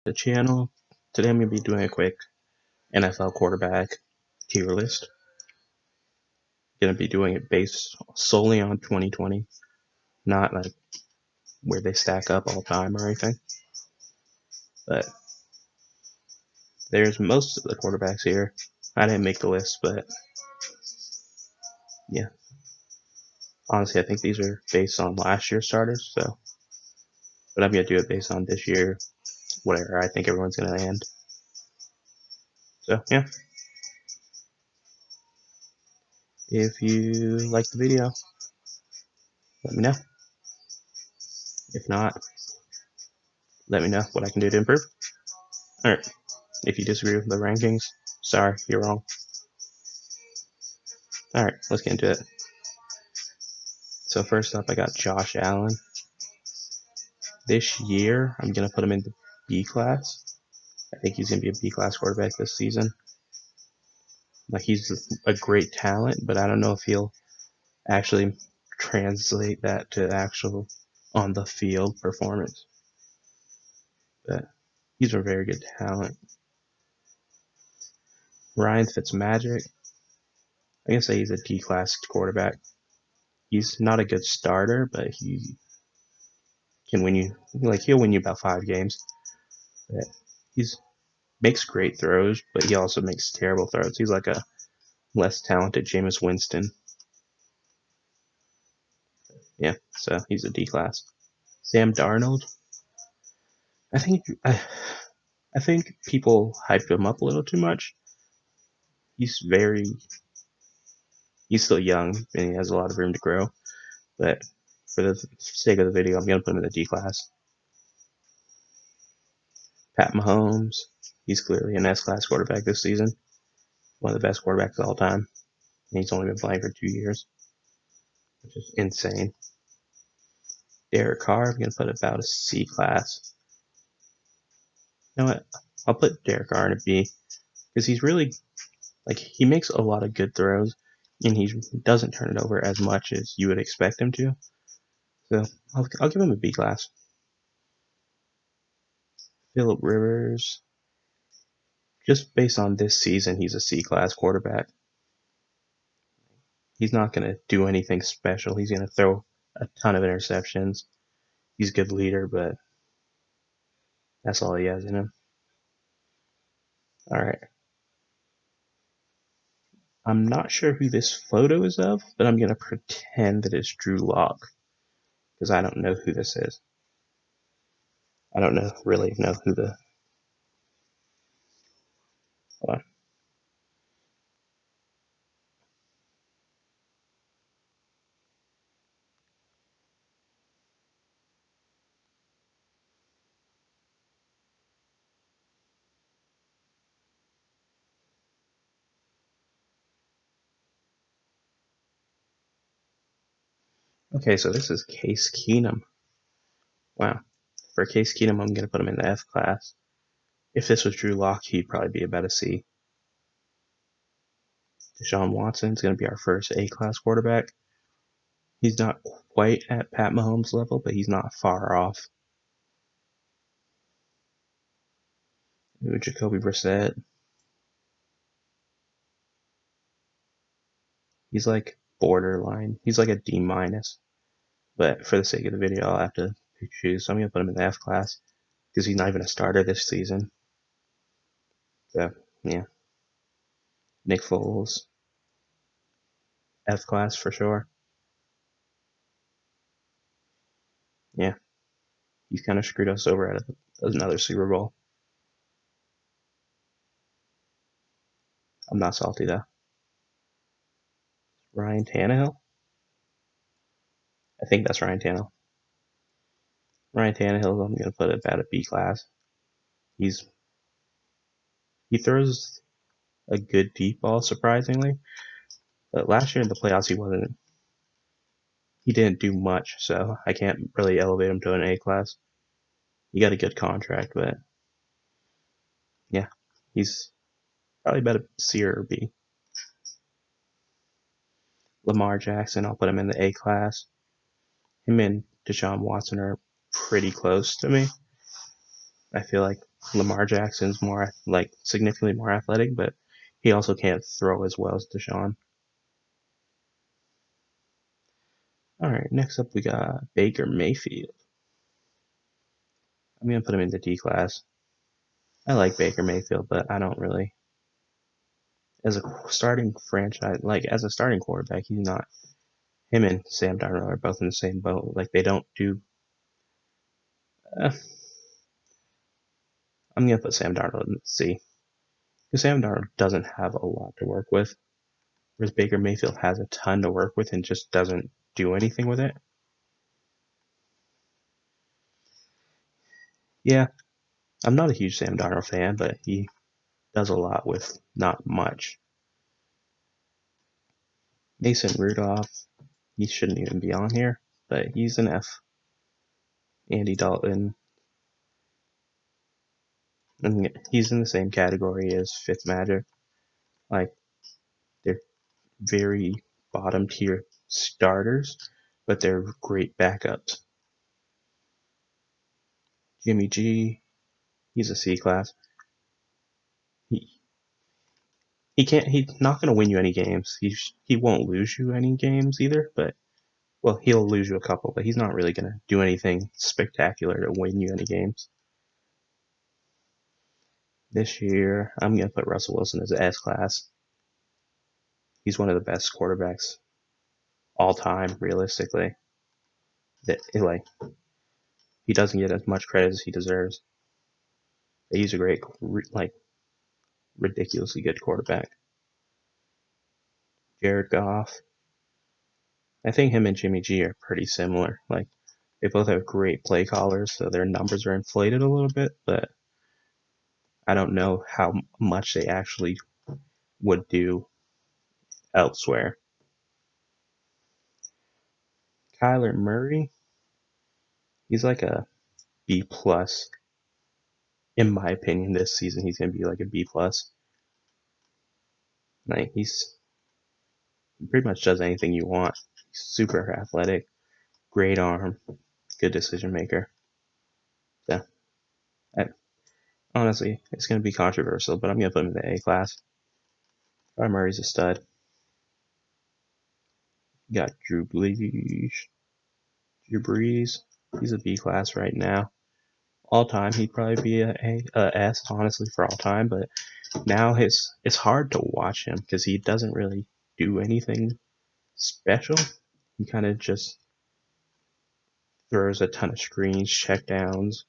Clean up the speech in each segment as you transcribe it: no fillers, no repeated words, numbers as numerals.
The channel. Today I'm going to be doing a quick NFL quarterback tier list. Going to be doing it based solely on 2020, not like where they stack up all time or anything. But there's most of the quarterbacks here. I didn't make the list, but yeah. Honestly, I think these are based on last year's starters. So, but I'm going to do it based on this year, whatever I think everyone's going to end. So yeah. If you like the video, let me know. If not, let me know what I can do to improve. Alright, if you disagree with the rankings, sorry, you're wrong. Alright, let's get into it. So first up, I got Josh Allen. This year, I'm going to put him in the B class. I think he's going to be a B class quarterback this season. Like, he's a great talent, but I don't know if he'll actually translate that to actual on the field performance. But he's a very good talent. Ryan Fitzmagic, I can say he's a D class quarterback. He's not a good starter, but he can win you, like, he'll win you about 5 games. But he's makes great throws, but he also makes terrible throws. He's like a less talented Jameis Winston. Yeah, so he's a D class. Sam Darnold, I think I think people hyped him up a little too much. He's still young and he has a lot of room to grow. But for the sake of the video, I'm gonna put him in the D class. Pat Mahomes, he's clearly an S class quarterback this season. One of the best quarterbacks of all time. And he's only been playing for 2 years, which is insane. Derek Carr, I'm gonna put about a C class. You know what? I'll put Derek Carr in a B because he's really, like, he makes a lot of good throws and he doesn't turn it over as much as you would expect him to. So I'll give him a B class. Philip Rivers, just based on this season, he's a C class quarterback. He's not going to do anything special. He's going to throw a ton of interceptions. He's a good leader, but that's all he has in him. All right. I'm not sure who this photo is of, but I'm going to pretend that it's Drew Lock because I don't know who this is. I don't really know who the. Hold on. Okay, so this is Case Keenum. Wow. For Case Keenum, I'm going to put him in the F class. If this was Drew Lock, he'd probably be about a C. Deshaun Watson's going to be our first A class quarterback. He's not quite at Pat Mahomes' level, but he's not far off. Jacoby Brissett. He's like borderline. He's like a D minus. But for the sake of the video, I'll have to choose. So I'm going to put him in the F class because he's not even a starter this season. So, yeah. Nick Foles. F class for sure. Yeah. He's kind of screwed us over at another Super Bowl. I'm not salty though. Ryan Tannehill? I think that's Ryan Tannehill. Ryan Tannehill, I'm going to put about a B class. He throws a good deep ball, surprisingly. But last year in the playoffs, he didn't do much, so I can't really elevate him to an A class. He got a good contract, but yeah, he's probably about a C or a B. Lamar Jackson, I'll put him in the A class. Him and Deshaun Watson are pretty close to me. I feel like Lamar Jackson's more significantly more athletic, but he also can't throw as well as Deshaun. All right, next up we got Baker Mayfield. I'm gonna put him in the D class. I like Baker Mayfield, but I don't really, as a starting franchise, as a starting quarterback, he's not. Him and Sam Darnold are both in the same boat. Like they don't do. Uh, I'm gonna put Sam Darnold in C because Sam Darnold doesn't have a lot to work with, whereas Baker Mayfield has a ton to work with and just doesn't do anything with it. Yeah, I'm not a huge Sam Darnold fan, but he does a lot with not much. Mason Rudolph, he shouldn't even be on here, but he's an F. Andy Dalton, he's in the same category as Fitzmagic. Like they're very bottom tier starters, but they're great backups. Jimmy G, he's a C class. He he's not going to win you any games. He won't lose you any games either, but well, he'll lose you a couple, but he's not really going to do anything spectacular to win you any games. This year, I'm going to put Russell Wilson as an S class. He's one of the best quarterbacks all time, realistically. That he doesn't get as much credit as he deserves. He's a great, ridiculously good quarterback. Jared Goff. I think him and Jimmy G are pretty similar. Like they both have great play callers, so their numbers are inflated a little bit, but I don't know how much they actually would do elsewhere. Kyler Murray, he's like a B plus. In my opinion, this season he's gonna be like a B plus. Like he pretty much does anything you want. He's super athletic, great arm, good decision maker. Yeah, honestly, it's gonna be controversial, but I'm gonna put him in the A class. Kyler Murray's a stud. You got Drew Brees. He's a B class right now. All time, he'd probably be a S, honestly, for all time. But now it's hard to watch him because he doesn't really do anything special. He kind of just throws a ton of screens, checkdowns,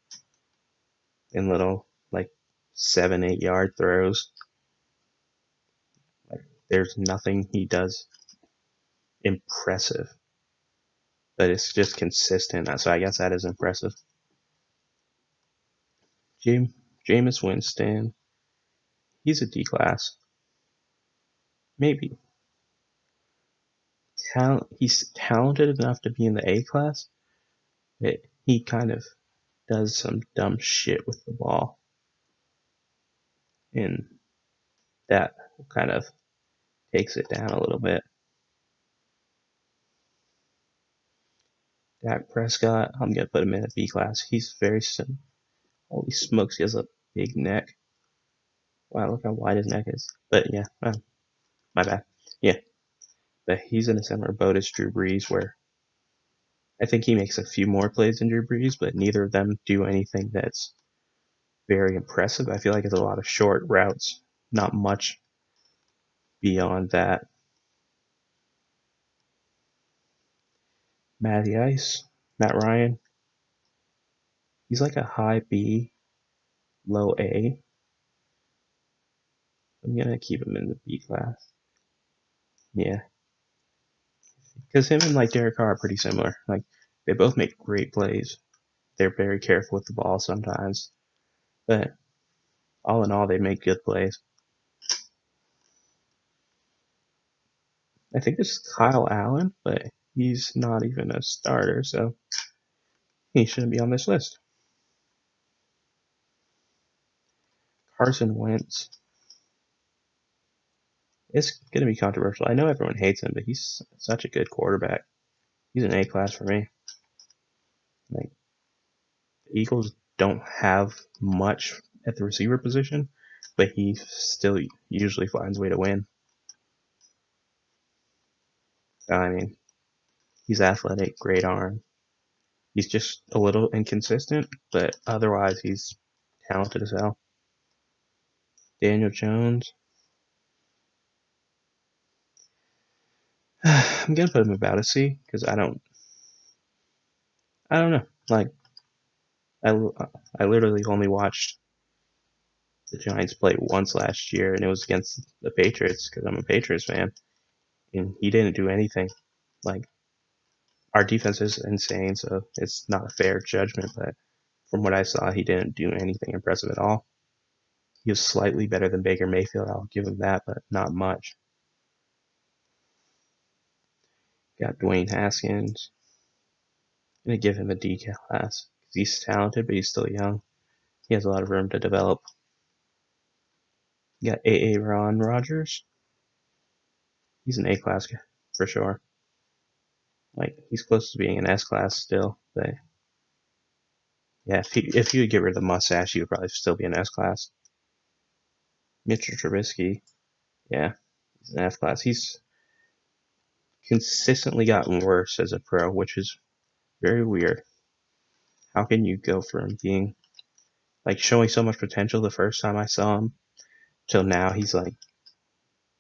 and little 7-8 yard throws. Like there's nothing he does impressive, but it's just consistent. So I guess that is impressive. Jameis Winston, he's a D class. Maybe. He's talented enough to be in the A class, but he kind of does some dumb shit with the ball. And that kind of takes it down a little bit. Dak Prescott, I'm going to put him in a B class. He's very sim. Holy smokes, he has a big neck. Wow, look how wide his neck is. But yeah, my bad. Yeah, but he's in a similar boat as Drew Brees, where I think he makes a few more plays than Drew Brees, but neither of them do anything that's very impressive. I feel like it's a lot of short routes, not much beyond that. Matty Ice, Matt Ryan, he's like a high B, low A. I'm gonna keep him in the B class. Yeah, because him and Derek Carr are pretty similar. Like they both make great plays. They're very careful with the ball sometimes, but all in all, they make good plays. I think this is Kyle Allen, but he's not even a starter, so he shouldn't be on this list. Carson Wentz. It's going to be controversial. I know everyone hates him, but he's such a good quarterback. He's an A class for me. Like the Eagles don't have much at the receiver position, but he still usually finds a way to win. I mean, he's athletic, great arm. He's just a little inconsistent, but otherwise he's talented as hell. Daniel Jones. I'm gonna put him about a C because I don't know. Like I literally only watched the Giants play once last year, and it was against the Patriots because I'm a Patriots fan, and he didn't do anything. Like our defense is insane, so it's not a fair judgment. But from what I saw, he didn't do anything impressive at all. He was slightly better than Baker Mayfield. I'll give him that, but not much. Got Dwayne Haskins. I'm gonna give him a D class. He's talented, but he's still young. He has a lot of room to develop. You got Ron Rodgers. He's an A class for sure. Like he's close to being an S class still, but yeah, if you would get rid of the mustache, he would probably still be an S class. Mitchell Trubisky, yeah, he's an F class. He's consistently gotten worse as a pro, which is very weird. How can you go from being like showing so much potential the first time I saw him till now he's like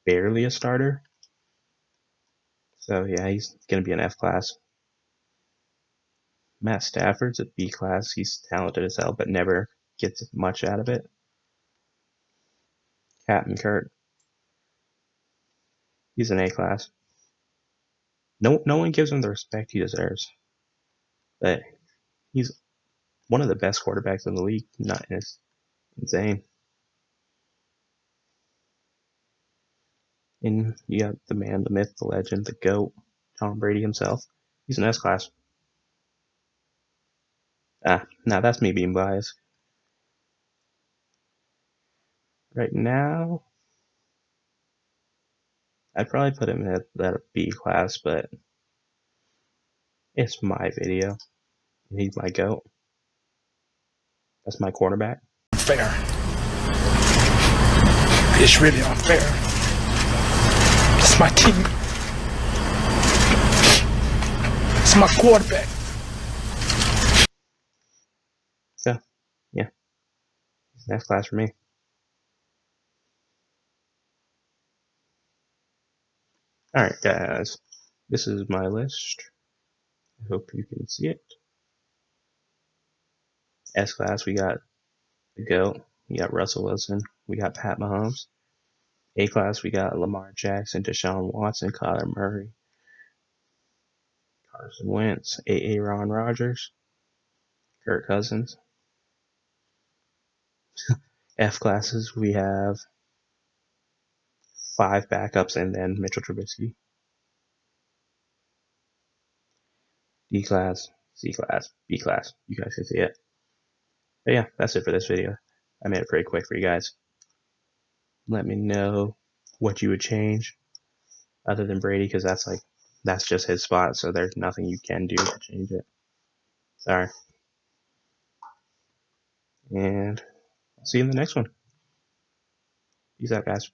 barely a starter? So yeah, he's gonna be an F class. Matt Stafford's a B class. He's talented as hell, but never gets much out of it. Captain Kurt, he's an A class. No one gives him the respect he deserves. But he's one of the best quarterbacks in the league. Not it's insane. And you got the man, the myth, the legend, the GOAT, Tom Brady himself. He's an S class. Now that's me being biased. Right now, I'd probably put him at that B class, but it's my video. He's my GOAT. That's my quarterback. Fair. It's really unfair. It's my team. It's my quarterback. So, yeah. Next class for me. Alright, guys. This is my list. I hope you can see it. S class, we got the GOAT. We got Russell Wilson. We got Pat Mahomes. A class, we got Lamar Jackson, Deshaun Watson, Kyler Murray, Carson Wentz, Ron Rodgers, Kirk Cousins. F classes, we have 5 backups and then Mitchell Trubisky. D class, C class, B class. You guys can see it. But yeah, that's it for this video. I made it pretty quick for you guys. Let me know what you would change other than Brady, because that's just his spot, so there's nothing you can do to change it. Sorry. And I'll see you in the next one. Peace out, guys.